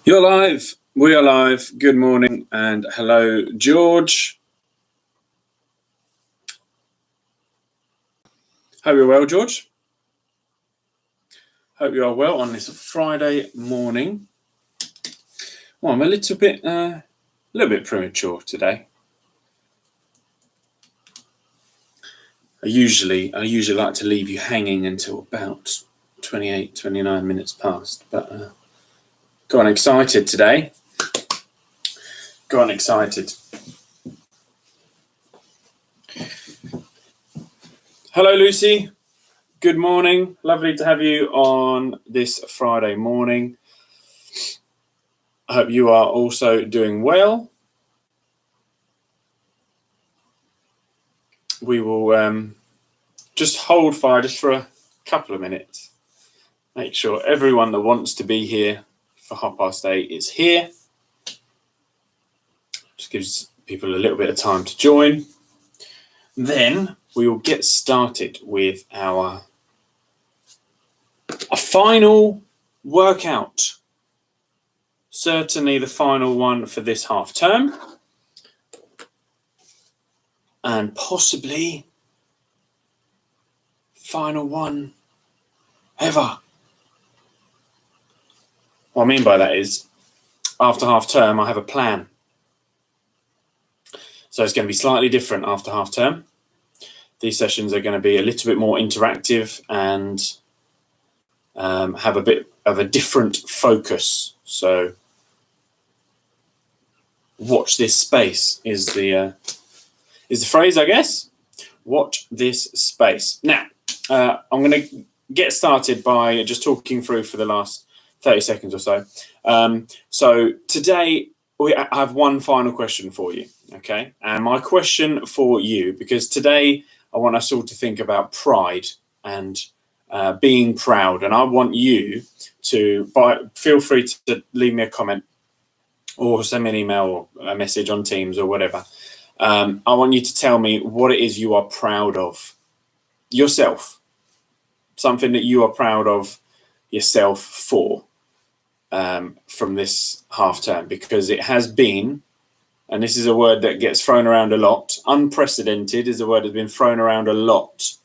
You're live. We are live. Good morning and hello, George. Hope you're well, George. Hope you are well on this Friday morning. Well, I'm a little bit premature today. I usually like to leave you hanging until about 28, 29 minutes past, but got excited today. Got excited. Hello, Lucy. Good morning. Lovely to have you on this Friday morning. I hope you are also doing well. We will just hold fire just for a couple of minutes. Make sure everyone that wants to be here for 8:30 is here. Just gives people a little bit of time to join. Then we will get started with our final workout. Certainly the final one for this half term. And possibly final one ever. What I mean by that is, after half term, I have a plan. So it's going to be slightly different after half term. These sessions are going to be a little bit more interactive and have a bit of a different focus. So watch this space is the phrase, I guess. Watch this space. Now, I'm going to get started by just talking through for the last 30 seconds or so. So today I have one final question for you, okay? And my question for you, because today I want us all to think about pride and being proud. And I want you to, feel free to leave me a comment or send me an email or a message on Teams or whatever. I want you to tell me what it is you are proud of yourself, something that you are proud of yourself for from this half term, because it has been, and this is a word that gets thrown around a lot, unprecedented is a word that's been thrown around a lot.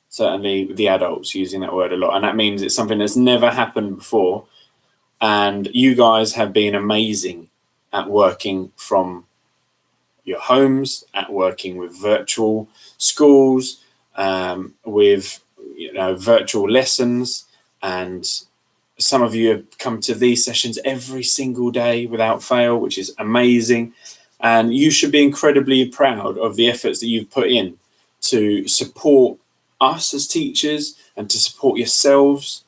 Certainly the adults using that word a lot, and that means it's something that's never happened before. And you guys have been amazing at working from your homes, at working with virtual schools, with virtual lessons, and some of you have come to these sessions every single day without fail, which is amazing. And you should be incredibly proud of the efforts that you've put in to support us as teachers and to support yourselves.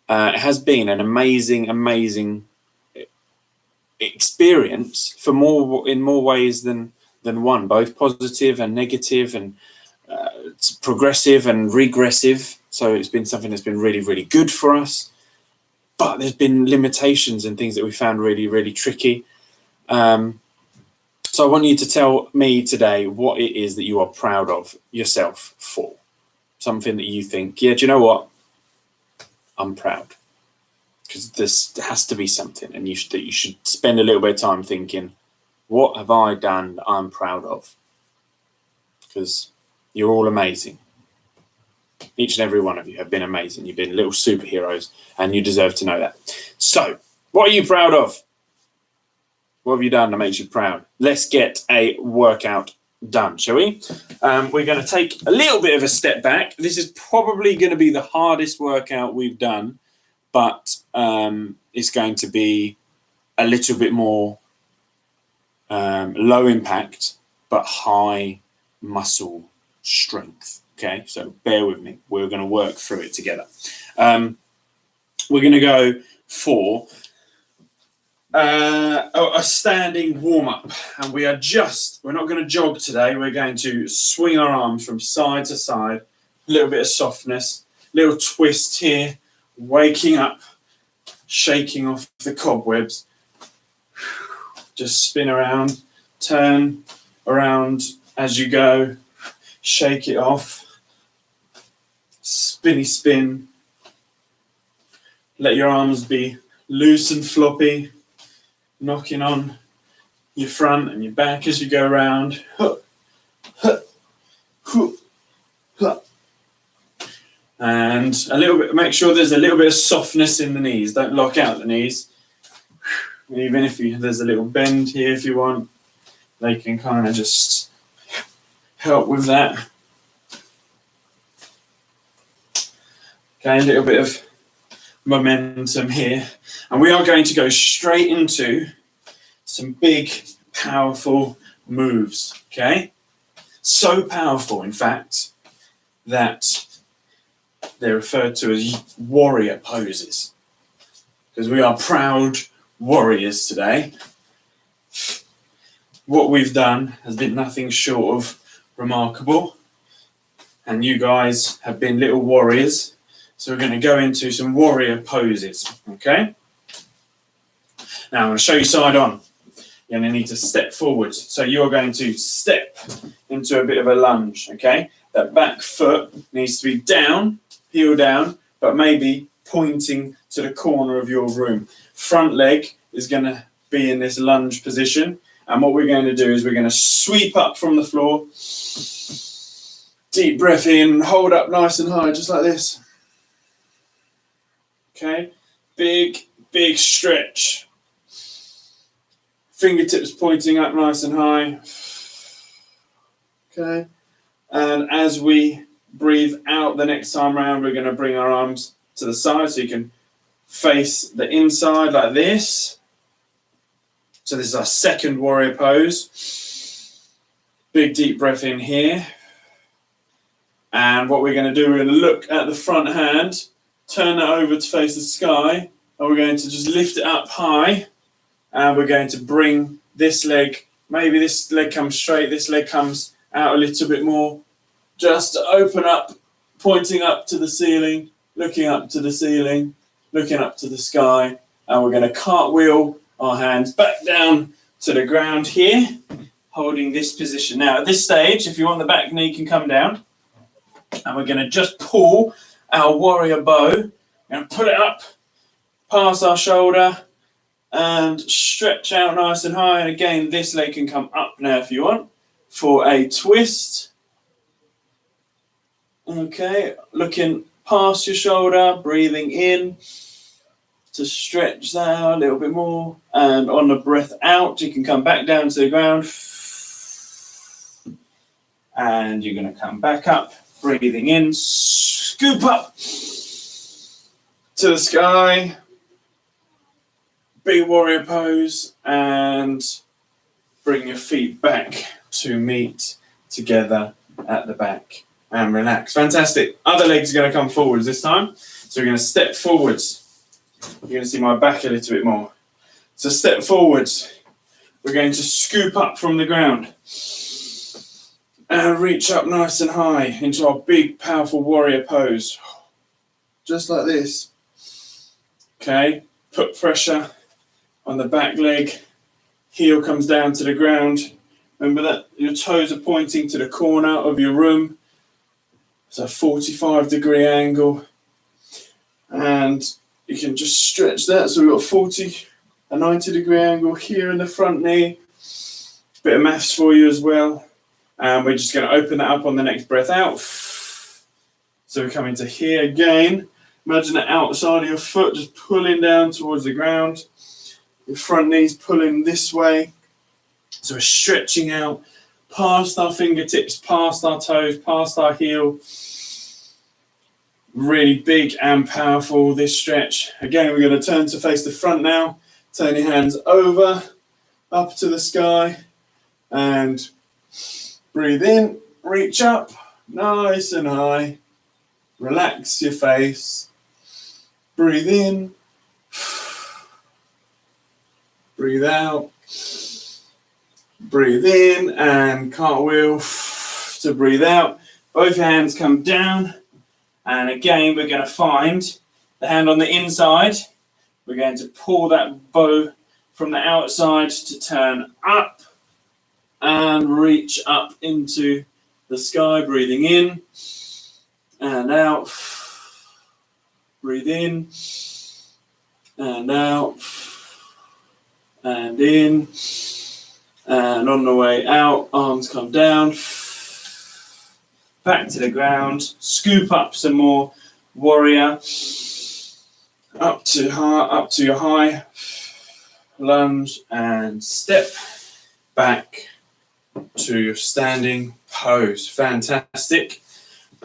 It has been an amazing experience in more ways than one, both positive and negative, and it's progressive and regressive. So it's been something that's been really good for us. But there's been limitations and things that we found really tricky. So I want you to tell me today what it is that you are proud of yourself for. Something that you think, yeah, do you know what? I'm proud. Because this has to be something, and you should spend a little bit of time thinking, what have I done that I'm proud of? Because you're all amazing. Each and every one of you have been amazing. You've been little superheroes, and you deserve to know that. So, what are you proud of? What have you done that makes you proud? Let's get a workout done, shall we? We're going to take a little bit of a step back. This is probably going to be the hardest workout we've done, but it's going to be a little bit more low impact, but high muscle strength. Okay, so bear with me. We're going to work through it together. We're going to go for a standing warm-up, and we're not going to jog today. We're going to swing our arms from side to side, a little bit of softness, little twist here, waking up, shaking off the cobwebs. Just spin around, turn around as you go, shake it off, spinny spin. Let your arms be loose and floppy, knocking on your front and your back as you go around. And a little bit, make sure there's a little bit of softness in the knees. Don't lock out the knees. Even if there's a little bend here if you want, they can kind of just help with that. Okay, a little bit of momentum here. And we are going to go straight into some big, powerful moves, okay? So powerful, in fact, that they're referred to as warrior poses, because we are proud warriors today. What we've done has been nothing short of remarkable, and you guys have been little warriors, so we're going to go into some warrior poses, okay? Now I'm going to show you side on. You're going to need to step forward, so you're going to step into a bit of a lunge, okay? That back foot needs to be down, heel down, but maybe pointing to the corner of your room. Front leg is going to be in this lunge position. And what we're going to do is we're going to sweep up from the floor. Deep breath in, hold up nice and high, just like this. Okay, big, big stretch. Fingertips pointing up nice and high. Okay, and as we breathe out the next time around, we're going to bring our arms to the side so you can face the inside like this. So this is our second warrior pose. Big deep breath in here. And what we're going to do, we're going to look at the front hand, turn it over to face the sky, and we're going to just lift it up high. And we're going to bring this leg, maybe this leg comes straight, this leg comes out a little bit more, just to open up, pointing up to the ceiling, looking up to the ceiling, looking up to the sky. And we're going to cartwheel our hands back down to the ground here, holding this position. Now, at this stage, if you want, the back knee can come down. And we're going to just pull our warrior bow and put it up past our shoulder and stretch out nice and high. And again, this leg can come up now if you want for a twist. Okay, looking past your shoulder, breathing in to stretch that out a little bit more. And on the breath out, you can come back down to the ground. And you're going to come back up, breathing in, scoop up to the sky. Big warrior pose, and bring your feet back to meet together at the back and relax. Fantastic. Other legs are going to come forwards this time. So we're going to step forwards. You're going to see my back a little bit more. So step forwards. We're going to scoop up from the ground and reach up nice and high into our big, powerful warrior pose. Just like this. Okay, put pressure on the back leg. Heel comes down to the ground. Remember that your toes are pointing to the corner of your room. It's a 45-degree angle. And you can just stretch that. So we've got a 90-degree angle here in the front knee. Bit of maths for you as well. And we're just going to open that up on the next breath out. So we come into here again. Imagine the outside of your foot just pulling down towards the ground. Your front knee's pulling this way. So we're stretching out past our fingertips, past our toes, past our heel. Really big and powerful, this stretch. Again, we're going to turn to face the front now. Turn your hands over, up to the sky. And breathe in, reach up, nice and high. Relax your face. Breathe in. Breathe out. Breathe in and cartwheel to breathe out. Both hands come down. And again, we're going to find the hand on the inside. We're going to pull that bow from the outside to turn up and reach up into the sky. Breathing in and out. Breathe in and out, and in, and on the way out, arms come down, back to the ground, scoop up some more warrior, up to your high, lunge and step, back to your standing pose. Fantastic.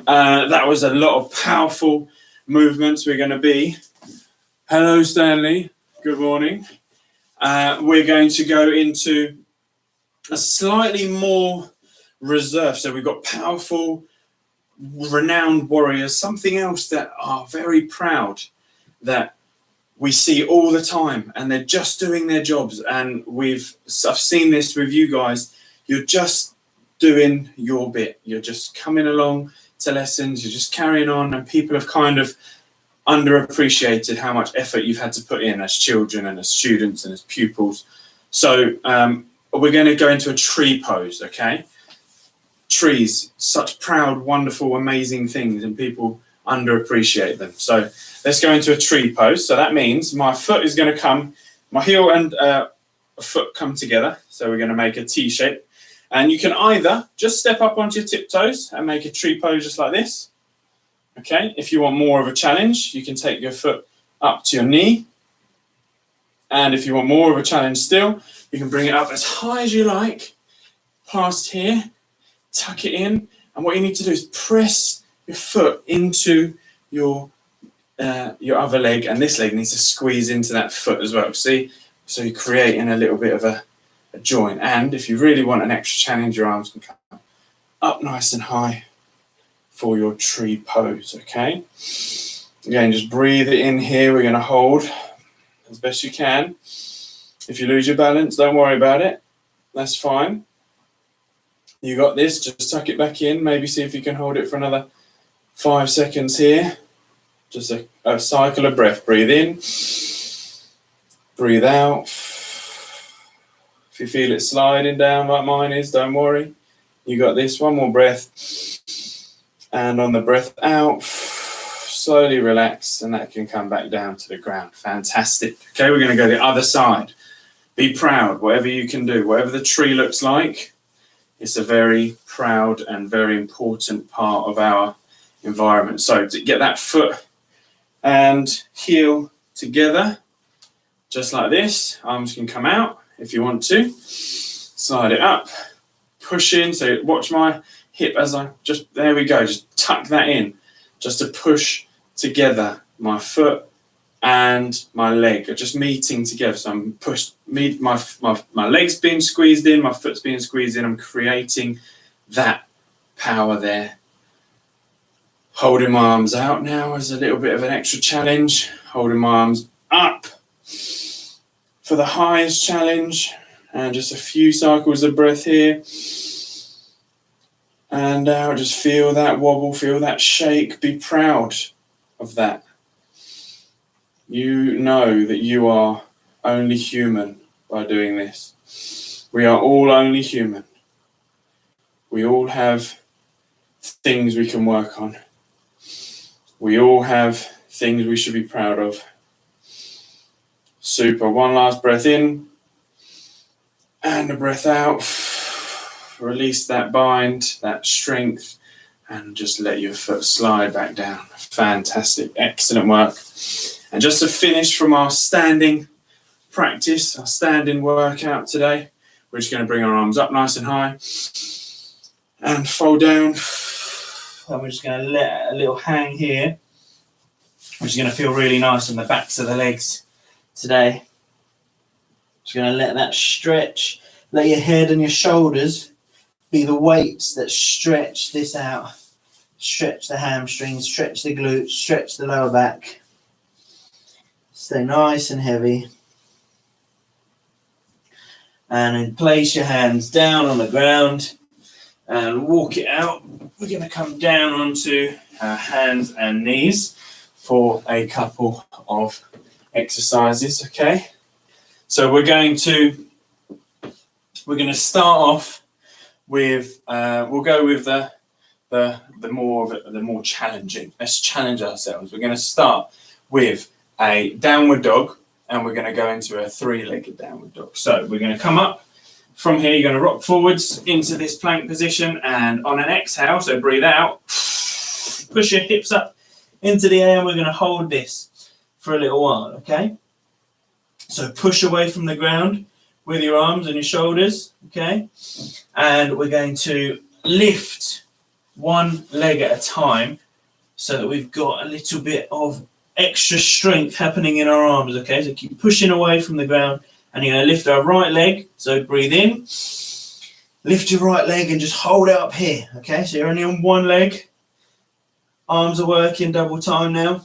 That was a lot of powerful movements. We're going to be, hello Stanley, good morning. We're going to go into a slightly more reserved. So we've got powerful, renowned warriors, something else that are very proud, that we see all the time, and they're just doing their jobs. And I've seen this with you guys. You're just doing your bit. You're just coming along to lessons. You're just carrying on, and people have kind of underappreciated how much effort you've had to put in as children and as students and as pupils. So we're going to go into a tree pose, okay? Trees, such proud, wonderful, amazing things, and people underappreciate them. So let's go into a tree pose. So that means my foot is going to come, my heel and foot come together. So we're going to make a T shape. And you can either just step up onto your tiptoes and make a tree pose just like this. Okay, if you want more of a challenge, you can take your foot up to your knee. And if you want more of a challenge still, you can bring it up as high as you like, past here, tuck it in. And what you need to do is press your foot into your other leg, and this leg needs to squeeze into that foot as well. See? So you're creating a little bit of a joint. And if you really want an extra challenge, your arms can come up nice and high for your tree pose, okay? Again, just breathe it in here. We're going to hold as best you can. If you lose your balance, don't worry about it. That's fine. You got this. Just tuck it back in. Maybe see if you can hold it for another 5 seconds here. Just a cycle of breath. Breathe in. Breathe out. If you feel it sliding down like mine is, don't worry. You got this. One more breath. And on the breath out, slowly relax, and that can come back down to the ground. Fantastic. Okay, we're going to go the other side. Be proud, whatever you can do. Whatever the tree looks like, it's a very proud and very important part of our environment. So to get that foot and heel together, just like this. Arms can come out if you want to. Slide it up, push in. So watch my hip as I just, there we go, just tuck that in, just to push together my foot and my leg are just meeting together. So I'm pushed, my leg's being squeezed in, my foot's being squeezed in. I'm creating that power there. Holding my arms out now is a little bit of an extra challenge. Holding my arms up for the highest challenge, and just a few cycles of breath here. And now just feel that wobble, feel that shake. Be proud of that. You know that you are only human by doing this. We are all only human. We all have things we can work on. We all have things we should be proud of. Super. One last breath in and a breath out. Release that bind, that strength, and just let your foot slide back down. Fantastic. Excellent work. And just to finish from our standing practice, our standing workout today, we're just going to bring our arms up nice and high and fold down. And we're just going to let a little hang here, which is going to feel really nice on the backs of the legs today. Just going to let that stretch. Let your head and your shoulders be the weights that stretch this out. Stretch the hamstrings, stretch the glutes, stretch the lower back. Stay nice and heavy. And then place your hands down on the ground and walk it out. We're going to come down onto our hands and knees for a couple of exercises, okay? So we're going to start off with we'll go with the more challenging. Let's challenge ourselves. We're going to start with a downward dog, and we're going to go into a 3-legged downward dog. So we're going to come up from here. You're going to rock forwards into this plank position, and on an exhale, so breathe out, push your hips up into the air, and we're going to hold this for a little while, okay? So push away from the ground with your arms and your shoulders, okay? And we're going to lift one leg at a time so that we've got a little bit of extra strength happening in our arms, okay? So keep pushing away from the ground, and you're going to lift our right leg. So breathe in, lift your right leg and just hold it up here, okay? So you're only on one leg. Arms are working double time now.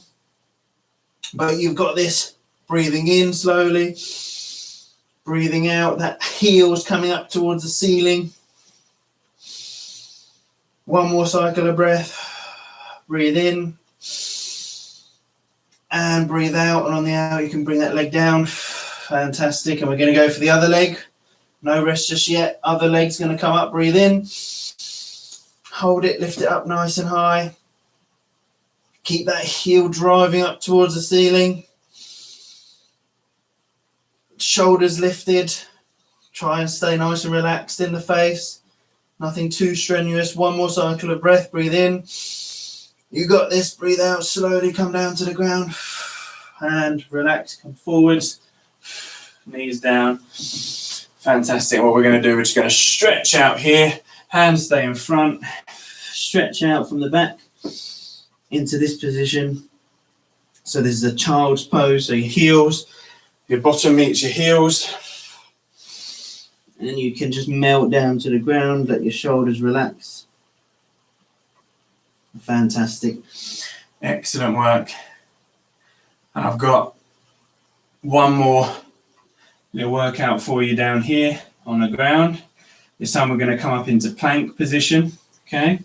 But you've got this. Breathing in slowly, breathing out, that heel's coming up towards the ceiling. One more cycle of breath. Breathe in and breathe out, and on the out you can bring that leg down. Fantastic. And we're going to go for the other leg. No rest just yet. Other leg's going to come up. Breathe in, hold it, lift it up nice and high. Keep that heel driving up towards the ceiling. Shoulders lifted. Try and stay nice and relaxed in the face. Nothing too strenuous. One more cycle of breath. Breathe in. You got this. Breathe out. Slowly come down to the ground. And relax. Come forwards. Knees down. Fantastic. What we're going to do, we're just going to stretch out here. Hands stay in front. Stretch out from the back into this position. So this is a child's pose. So your heels, your bottom meets your heels. And you can just melt down to the ground. Let your shoulders relax. Fantastic. Excellent work. And I've got one more little workout for you down here on the ground. This time we're going to come up into plank position. Okay.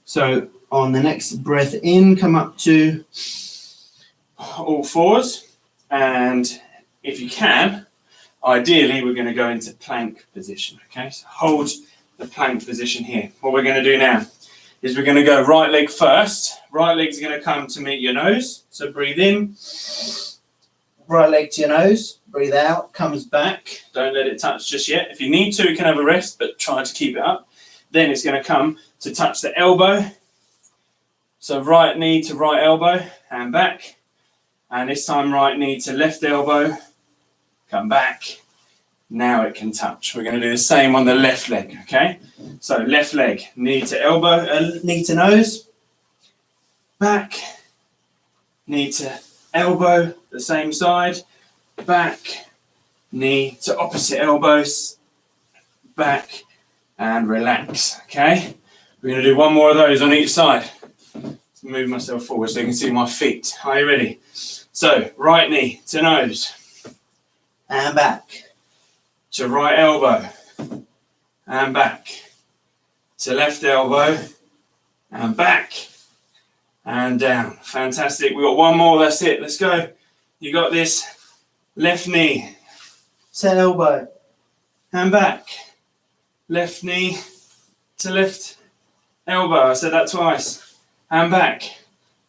So on the next breath in, come up to all fours. And if you can, ideally, we're going to go into plank position. Okay. So hold the plank position here. What we're going to do now is we're going to go right leg first. Right leg's going to come to meet your nose. So breathe in. Right leg to your nose. Breathe out. Comes back. Don't let it touch just yet. If you need to, you can have a rest, but try to keep it up. Then it's going to come to touch the elbow. So right knee to right elbow and back. And this time right knee to left elbow. Come back. Now it can touch. We're going to do the same on the left leg, okay? So left leg, knee to elbow, knee to nose, back, knee to elbow, the same side, back, knee to opposite elbows, back, and relax, okay? We're going to do one more of those on each side. Let's move myself forward so you can see my feet. Are you ready? So right knee to nose, and back. To right elbow and back, to left elbow and back and down. Fantastic. We've got one more. That's it. Let's go. You got this. Left knee to elbow and back. Left knee to left elbow. I said that twice. And back.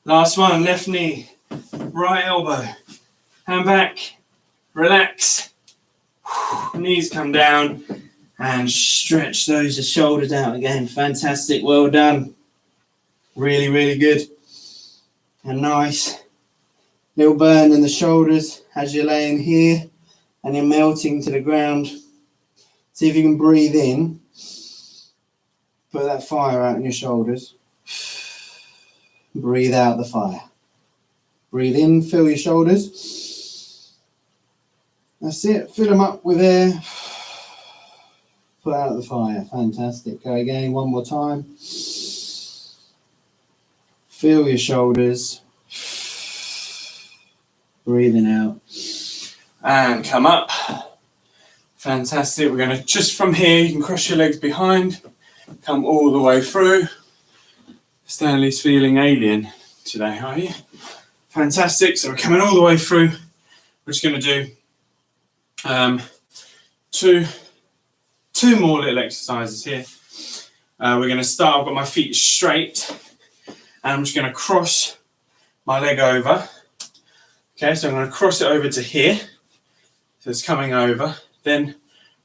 Last one. Left knee, right elbow and back. Relax. Knees come down and stretch those shoulders out again. Fantastic. Well done. Really, really good. And nice. Little burn in the shoulders as you're laying here and you're melting to the ground. See if you can breathe in. Put that fire out in your shoulders. Breathe out the fire. Breathe in, fill your shoulders. That's it. Fill them up with air. Put out the fire. Fantastic. Go again one more time. Fill your shoulders. Breathing out. And come up. Fantastic. We're going to, just from here, you can cross your legs behind. Come all the way through. Stanley's feeling alien today, are you? Fantastic. So we're coming all the way through. We're just going to do two more little exercises here. We're going to start. I've got my feet straight and I'm just going to cross my leg over Okay, so I'm going to cross it over to here. So it's coming over. Then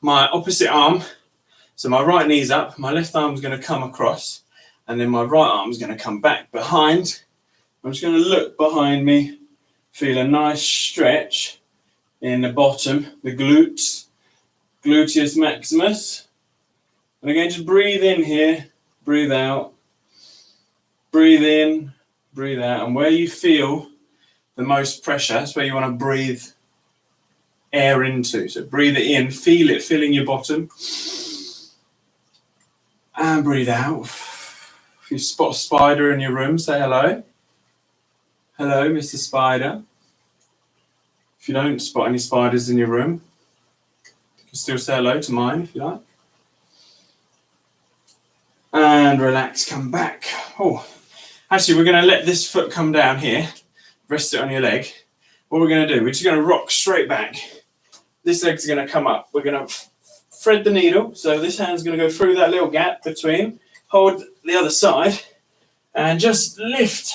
my opposite arm, so my right knee's up, my left arm's going to come across, and then my right arm's going to come back behind. I'm just going to look behind me, feel a nice stretch in the bottom, the glutes, gluteus maximus. And again, just breathe in here, breathe out, breathe in, breathe out. And where you feel the most pressure, that's where you want to breathe air into. So breathe it in, feel it filling your bottom. And breathe out. If you spot a spider in your room, say hello. Hello, Mr. Spider. If you don't spot any spiders in your room, you can still say hello to mine if you like. And relax, come back. Oh, actually, we're going to let this foot come down here. Rest it on your leg. What we're going to do, we're just going to rock straight back. This leg's going to come up. We're going to thread the needle. So this hand's going to go through that little gap between. Hold the other side and just lift.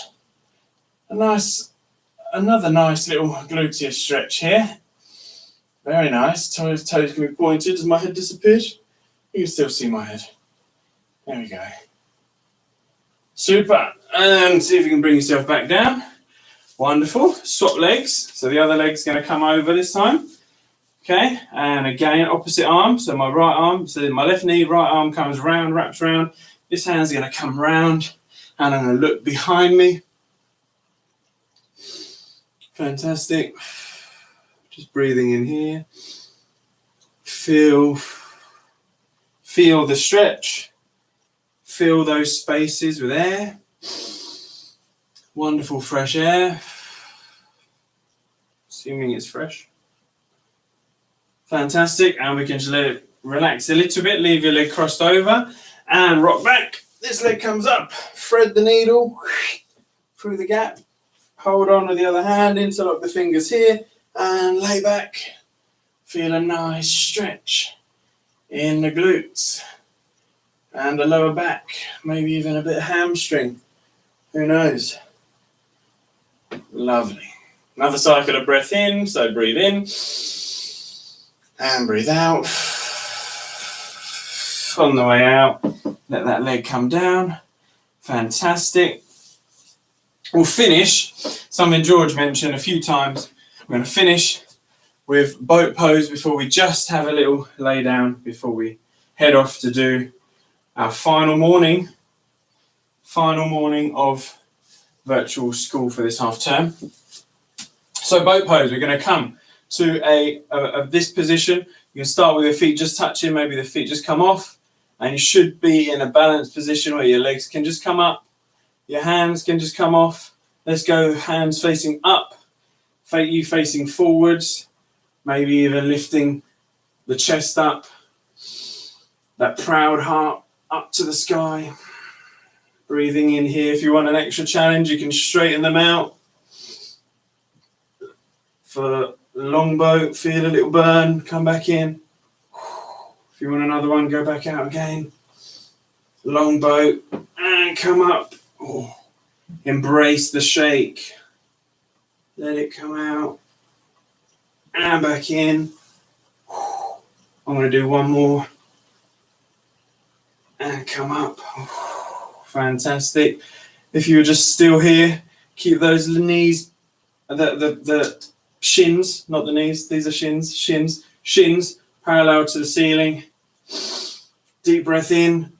Another nice little gluteus stretch here. Very nice. Toes can be pointed. Has my head disappeared? You can still see my head. There we go. Super. And see if you can bring yourself back down. Wonderful. Swap legs. So the other leg's going to come over this time. Okay. And again, opposite arm. So my right arm. So my left knee, right arm comes round, wraps round. This hand's going to come round. And I'm going to look behind me. Fantastic. Just breathing in here. Feel the stretch. Fill those spaces with air. Wonderful fresh air. Assuming it's fresh. Fantastic. And we can just let it relax a little bit. Leave your leg crossed over and rock back. This leg comes up. Thread the needle through the gap. Hold on with the other hand. Interlock the fingers here and lay back. Feel a nice stretch in the glutes. And the lower back, maybe even a bit of hamstring. Who knows? Lovely. Another cycle of breath in. So breathe in and breathe out. On the way out, let that leg come down. Fantastic. We'll finish, something George mentioned a few times. We're going to finish with boat pose before we just have a little lay down before we head off to do our final morning of virtual school for this half term. So boat pose, we're going to come to this position. You can start with your feet just touching, maybe the feet just come off, and you should be in a balanced position where your legs can just come up, your hands can just come off. Let's go hands facing up, you facing forwards, maybe even lifting the chest up, that proud heart up to the sky. Breathing in here. If you want an extra challenge, you can straighten them out. For long boat, feel a little burn, come back in. If you want another one, go back out again. Long boat, and come up. Oh. Embrace the shake. Let it come out. And back in. I'm going to do one more. And come up. Fantastic. If you're just still here, keep those knees, the shins, not the knees, these are shins parallel to the ceiling. Deep breath in.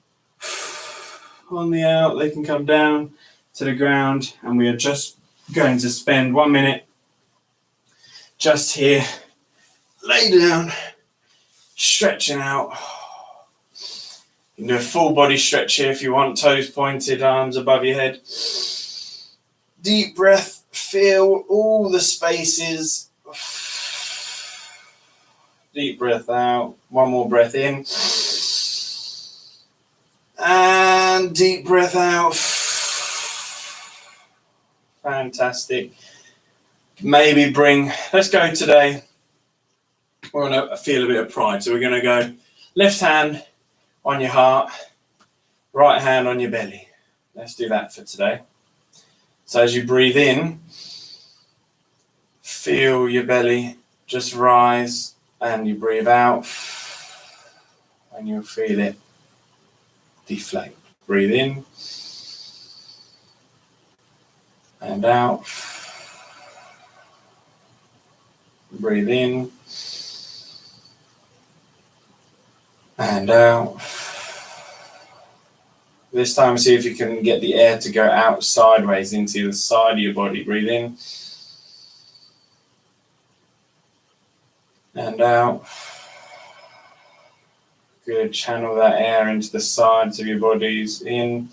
On the out, they can come down to the ground, and we are just going to spend 1 minute just here. Lay down, stretching out. You can do a full body stretch here if you want, toes pointed, arms above your head. Deep breath, feel all the spaces. Deep breath out, one more breath in. And deep breath out. Fantastic. Maybe let's go today. We're going to feel a bit of pride. So we're going to go left hand on your heart, right hand on your belly. Let's do that for today. So as you breathe in, feel your belly just rise, and you breathe out and you'll feel it deflate. Breathe in and out. Breathe in and out. This time, see if you can get the air to go out sideways into the side of your body. Breathe in and out. Good. Channel that air into the sides of your bodies. In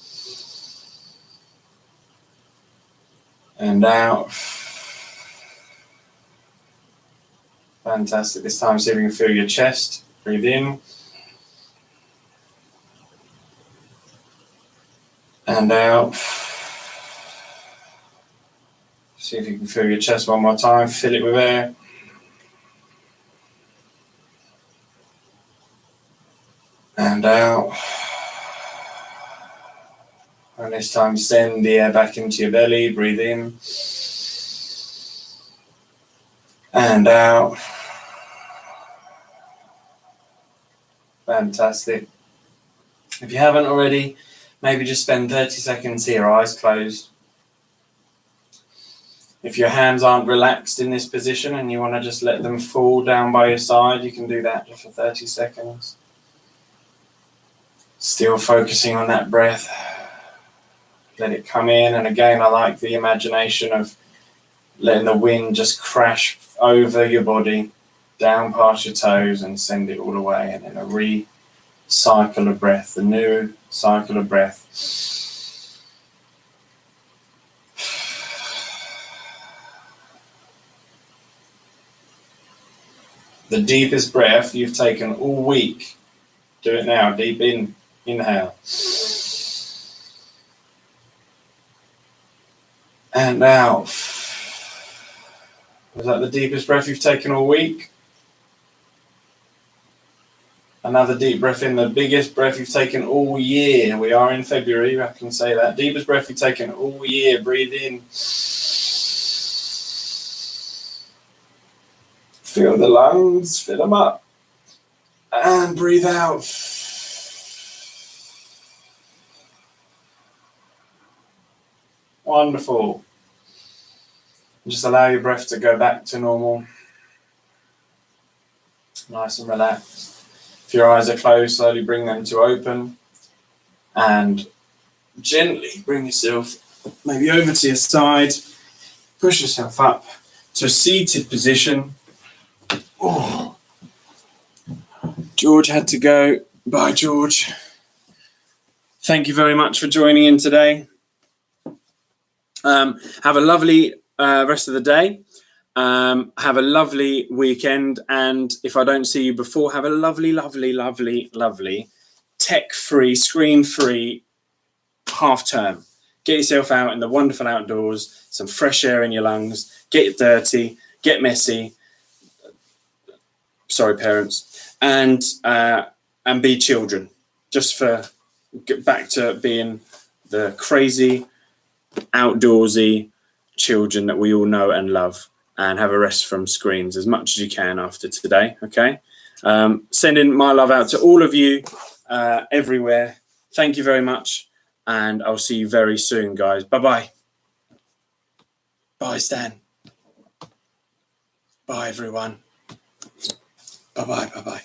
and out. Fantastic. This time, see if you can feel your chest. Breathe in and out. See if you can feel your chest one more time. Fill it with air. And out. And this time, send the air back into your belly. Breathe in and out. Fantastic. If you haven't already, maybe just spend 30 seconds here, eyes closed. If your hands aren't relaxed in this position and you want to just let them fall down by your side, you can do that just for 30 seconds. Still focusing on that breath. Let it come in. And again, I like the imagination of letting the wind just crash over your body, down past your toes, and send it all away. And then a cycle of breath, a new cycle of breath. The deepest breath you've taken all week. Do it now. Deep in. Inhale. And out. Was that the deepest breath you've taken all week? Another deep breath in, the biggest breath you've taken all year. We are in February, I can say that. Deepest breath you've taken all year. Breathe in. Feel the lungs, fill them up. And breathe out. Wonderful. Just allow your breath to go back to normal. Nice and relaxed. If your eyes are closed, slowly bring them to open. And gently bring yourself maybe over to your side. Push yourself up to a seated position. Oh. George had to go. Bye, George. Thank you very much for joining in today. Have a lovely rest of the day. Have a lovely weekend. And if I don't see you before, have a lovely, lovely, lovely, lovely tech-free, screen-free half term. Get yourself out in the wonderful outdoors, some fresh air in your lungs, get dirty, get messy. Sorry, parents. And be children. Just for get back to being the crazy, outdoorsy children that we all know and love, and have a rest from screens as much as you can after today. Okay. Sending my love out to all of you everywhere. Thank you very much, and I'll see you very soon, guys. Bye-bye. Bye, Stan. Bye, everyone. Bye-bye. Bye-bye.